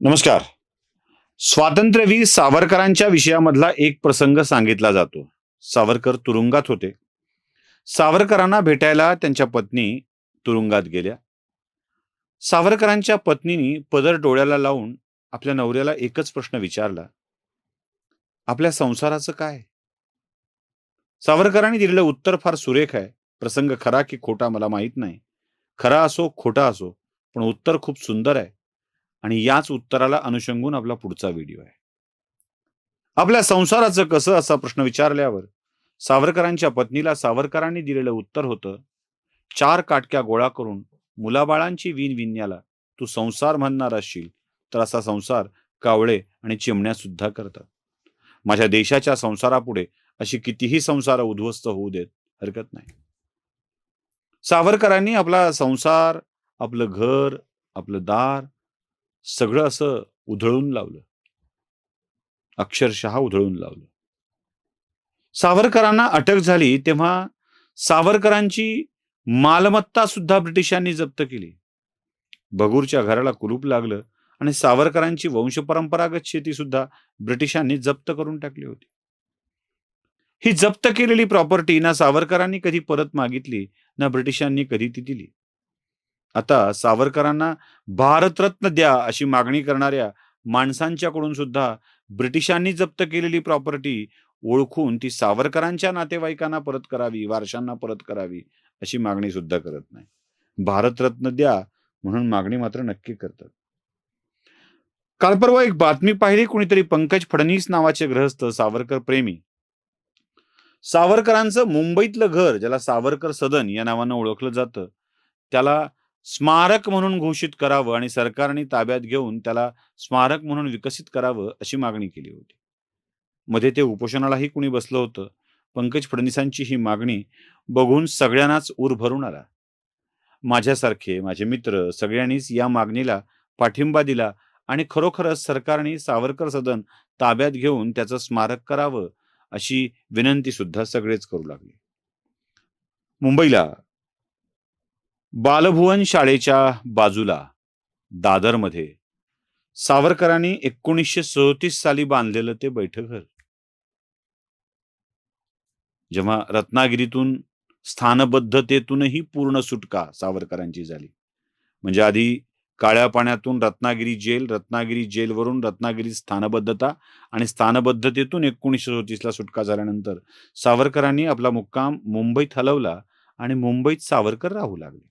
नमस्कार. स्वातंत्र्यवीर सावरकरांच्या विषयामधला एक प्रसंग सांगितला जातो. सावरकर तुरुंगात होते. सावरकरांना भेटायला त्यांच्या पत्नी तुरुंगात गेल्या. सावरकरांच्या पत्नीने पदर डोळ्याला लावून आपल्या नवऱ्याला एकच प्रश्न विचारला, आपल्या संसाराचं काय? सावरकरांनी दिलेलं उत्तर फार सुरेख आहे. प्रसंग खरा की खोटा मला माहीत नाही. खरा असो खोटा असो, पण उत्तर खूप सुंदर आहे. आणि याच उत्तराला अनुषंगून आपला पुढचा व्हिडिओ आहे. आपल्या संसाराचं कसं असा प्रश्न विचारल्यावर सावरकरांच्या पत्नीला सावरकरांनी दिलेलं उत्तर होतं, चार काटक्या गोळा करून मुलाबाळांची वीण विणण्याला तू संसार म्हणणार असशील तर असा संसार कावळे आणि चिमण्या सुद्धा करतात. माझ्या देशाच्या संसारापुढे अशी कितीही संसार उद्ध्वस्त होऊ देत हरकत नाही. सावरकरांनी आपला संसार, आपलं घर, आपलं दार सगळं असं उधळून लावलं. अक्षरशः उधळून लावलं. सावरकरांना अटक झाली तेव्हा सावरकरांची मालमत्ता सुद्धा ब्रिटिशांनी जप्त केली. भगूरच्या घराला कुलूप लागलं आणि सावरकरांची वंशपरंपरागत शेती सुद्धा ब्रिटिशांनी जप्त करून टाकली होती. ही जप्त केलेली प्रॉपर्टी ना सावरकरांनी कधी परत मागितली, ना ब्रिटिशांनी कधी ती दिली. आता सावरकरांना भारतरत्न द्या अशी मागणी करणाऱ्या माणसांच्याकडून सुद्धा ब्रिटिशांनी जप्त केलेली प्रॉपर्टी ओळखून ती सावरकरांच्या नातेवाईकांना परत करावी, वारशांना परत करावी अशी मागणी सुद्धा करत नाही. भारतरत्न द्या म्हणून मागणी मात्र नक्की करतात. काल परवा एक बातमी पाहिली, कुणीतरी पंकज फडणवीस नावाचे गृहस्थ सावरकर प्रेमी सावरकरांचं मुंबईतलं घर, ज्याला सावरकर सदन या नावानं ओळखलं जातं, त्याला स्मारक म्हणून घोषित करावं आणि सरकारने ताब्यात घेऊन त्याला स्मारक म्हणून विकसित करावं अशी मागणी केली होती. मध्ये ते उपोषणालाही कुणी बसलं होतं. पंकज फडणवीसांची ही मागणी बघून सगळ्यांनाच ऊर भरून आला. माझ्यासारखे माझे मित्र सगळ्यांनीच या मागणीला पाठिंबा दिला आणि खरोखरच सरकारने सावरकर सदन ताब्यात घेऊन त्याचं स्मारक करावं अशी विनंती सुद्धा सगळेच करू लागले. मुंबईला बालभुवन शाळेच्या बाजूला दादरमध्ये सावरकरांनी 1937 साली बांधलेलं ते बैठं घर जेव्हा रत्नागिरीतून स्थानबद्धतेतूनही पूर्ण सुटका सावरकरांची झाली, म्हणजे आधी काळ्या पाण्यातून रत्नागिरी जेलवरून रत्नागिरी स्थानबद्धता आणि स्थानबद्धतेतून 1937 ला सुटका झाल्यानंतर सावरकरांनी आपला मुक्काम मुंबईत हलवला आणि मुंबईत सावरकर राहू लागले.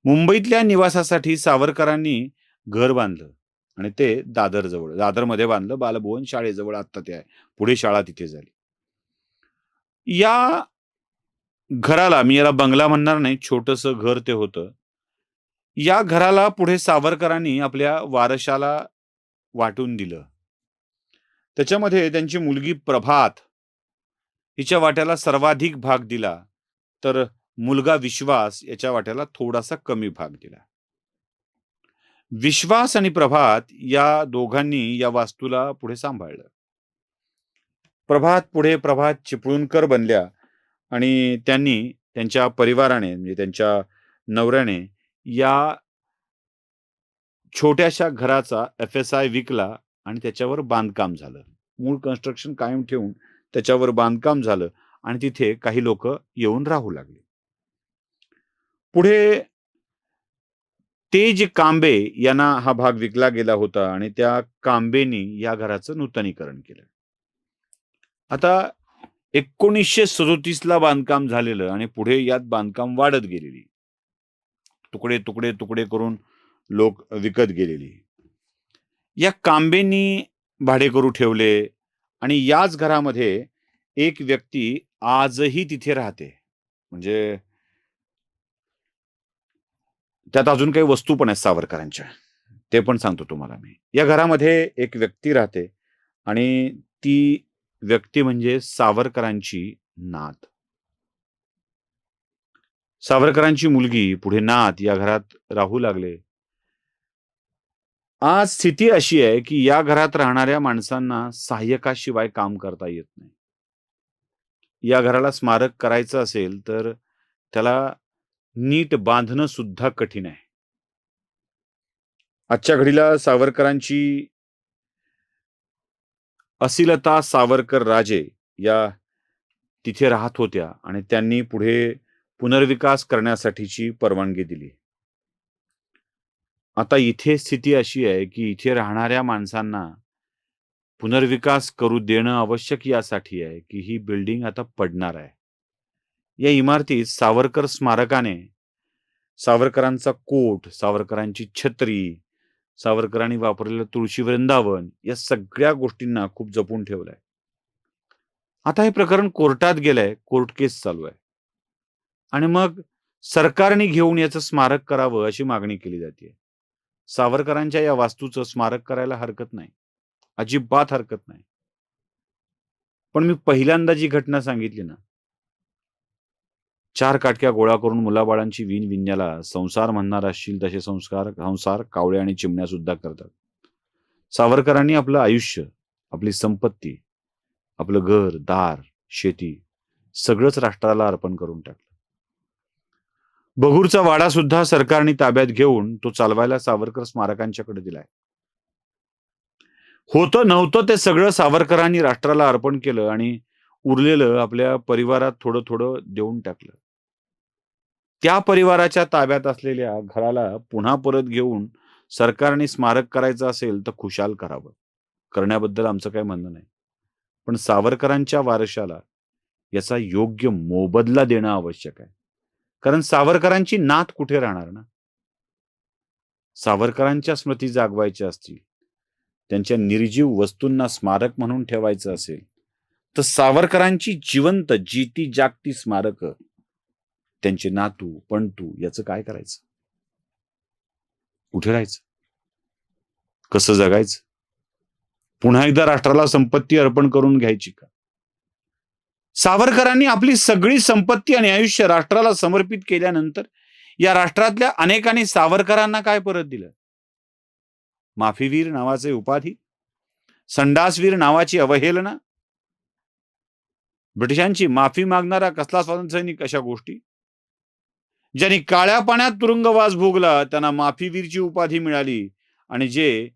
मुंबईतल्या निवासासाठी सावरकरांनी घर बांधलं आणि ते दादरमध्ये बांधलं, बालभुवन शाळेजवळ. आत्ता ते आहे, पुढे शाळा तिथे झाली. या घराला, मी याला बंगला म्हणणार नाही, छोटंसं घर ते होतं. या घराला पुढे सावरकरांनी आपल्या वारशाला वाटून दिलं. त्याच्यामध्ये त्यांची मुलगी प्रभात हिच्या वाट्याला सर्वाधिक भाग दिला, तर मुलगा विश्वास याच्या वाट्याला थोडासा कमी भाग दिला. विश्वास आणि प्रभात या दोघांनी या वास्तूला पुढे सांभाळलं. प्रभात चिपळूणकर बनल्या आणि त्यांनी त्यांच्या परिवाराने, म्हणजे त्यांच्या नवऱ्याने, या छोट्याशा घराचा FSI विकला आणि त्याच्यावर बांधकाम झालं. मूळ कन्स्ट्रक्शन कायम ठेवून त्याच्यावर बांधकाम झालं आणि तिथे काही लोक येऊन राहू लागले. पुढे तेज कांबे यांना हा भाग विकला गेला होता आणि त्या कांबेनी या घराचं नूतनीकरण केलं. आता 1937 ला बांधकाम झालेलं आणि पुढे यात बांधकाम वाढत गेलेली, तुकडे तुकडे तुकडे करून लोक विकत गेलेली. या कांबेंनी भाडेकरू ठेवले आणि याच घरामध्ये एक व्यक्ती आजही तिथे राहते. म्हणजे त्यात अजून काही वस्तू पण आहेत सावरकरांच्या, ते पण सांगतो तुम्हाला मी. या घरामध्ये एक व्यक्ती राहते आणि ती व्यक्ती म्हणजे सावरकरांची नात. सावरकरांची मुलगी, पुढे नात या घरात राहू लागले. आज स्थिती अशी आहे की या घरात राहणाऱ्या माणसांना सहाय्यकाशिवाय काम करता येत नाही. या घराला स्मारक करायचं असेल तर त्याला नीट बांधणं सुद्धा कठीण आहे. आजच्या घडीला सावरकरांची असिलता सावरकर राजे या तिथे राहत होत्या आणि त्यांनी पुढे पुनर्विकास करण्यासाठीची परवानगी दिली. आता इथे स्थिती अशी आहे, की इथे राहणाऱ्या माणसांना पुनर्विकास करू देणं आवश्यक यासाठी आहे, की ही बिल्डिंग आता पडणार आहे. या इमारतीत सावरकर स्मारकाने सावरकरांचा कोट, सावरकरांची छत्री, सावरकरांनी वापरलेलं तुळशी वृंदावन या सगळ्या गोष्टींना खूप जपून ठेवलंय. आता हे प्रकरण कोर्टात गेलंय, कोर्ट केस चालू आहे. आणि मग सरकारने घेऊन याचं स्मारक करावं अशी मागणी केली जाते. सावरकरांच्या या वास्तूचं स्मारक करायला हरकत नाही. अजिबात हरकत नाही. पण मी पहिल्यांदा जी घटना सांगितली ना, 4 काटक्या गोळा करून मुलाबाळांची विणविण्याला संसार म्हणणार असशील तसे संसार कावळे आणि चिमण्या सुद्धा करतात. सावरकरांनी आपलं आयुष्य, आपली संपत्ती, आपलं घर, दार, शेती सगळंच राष्ट्राला अर्पण करून टाकलं. बगूरचा वाडा सुद्धा सरकारने ताब्यात घेऊन तो चालवायला सावरकर स्मारकांच्याकडे दिलाय. होतं नव्हतं ते सगळं सावरकरांनी राष्ट्राला अर्पण केलं आणि उरलेलं आपल्या परिवारात थोडं थोडं देऊन टाकलं. त्या परिवाराच्या ताब्यात असलेल्या घराला पुन्हा परत घेऊन सरकारने स्मारक करायचं असेल तर खुशाल करावं. करण्याबद्दल आमचं काही म्हणणं नाही. पण सावरकरांच्या वारशाला याचा योग्य मोबदला देणं आवश्यक आहे. कारण सावरकरांची नात कुठे राहणार ना? सावरकरांच्या स्मृती जागवायच्या असतील, त्यांच्या निर्जीव वस्तूंना स्मारक म्हणून ठेवायचं असेल, तर सावरकरांची जिवंत जीती जागती स्मारकं, त्यांचे नातू, पणतू याचं काय करायचं? कुठे राहायचं? कसं जगायचं? पुन्हा एकदा राष्ट्राला संपत्ती अर्पण करून घ्यायची का? सावरकरांनी आपली सगळी संपत्ती आणि आयुष्य राष्ट्राला समर्पित केल्यानंतर या राष्ट्रातल्या अनेकांनी सावरकरांना काय परत दिलं? माफीवीर नावाचे उपाधी, संडासवीर नावाची अवहेलना, ब्रिटिशांची माफी मागणारा कसला स्वातंत्र्य सैनिक अशा गोष्टी. ज्यांनी काळ्या पाण्यात तुरुंगवास भोगला त्यांना माफीवीरची उपाधी मिळाली आणि जे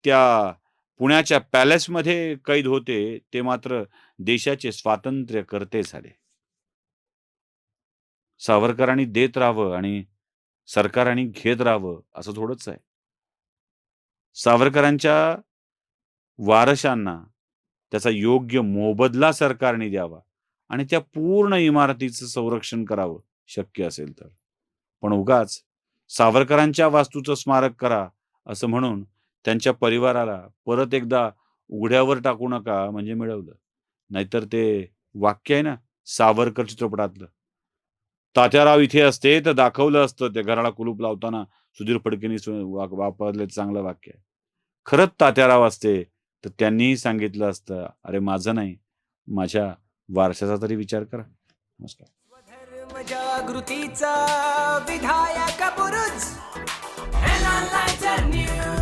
त्या पुण्याच्या पॅलेसमध्ये कैद होते ते मात्र देशाचे स्वातंत्र्य करते झाले. सावरकरांनी देत राहावं आणि सरकारांनी घेत राहावं असं थोडंच आहे. सावरकरांच्या वारसांना त्याचा योग्य मोबदला सरकारने द्यावा आणि त्या पूर्ण इमारतीचं संरक्षण करावं शक्य असेल तर. पण उगाच सावरकरांच्या वास्तूचं स्मारक करा असं म्हणून त्यांच्या परिवाराला परत एकदा उघड्यावर टाकू नका म्हणजे मिळवलं. नाहीतर ते वाक्य आहे ना सावरकर चित्रपटातलं, तात्याराव इथे असते तर दाखवलं असतं त्या घराला कुलूप लावताना सुधीर फडकेंनी वापरले चांगलं वाक्य आहे. खरंच तात्याराव असते तर त्यांनीही सांगितलं असतं, अरे माझं नाही, माझ्या वारशाचा तरी विचार करा. नमस्कार. स्वधर्म जागृतीचा विधायक बुरुज NLighter News.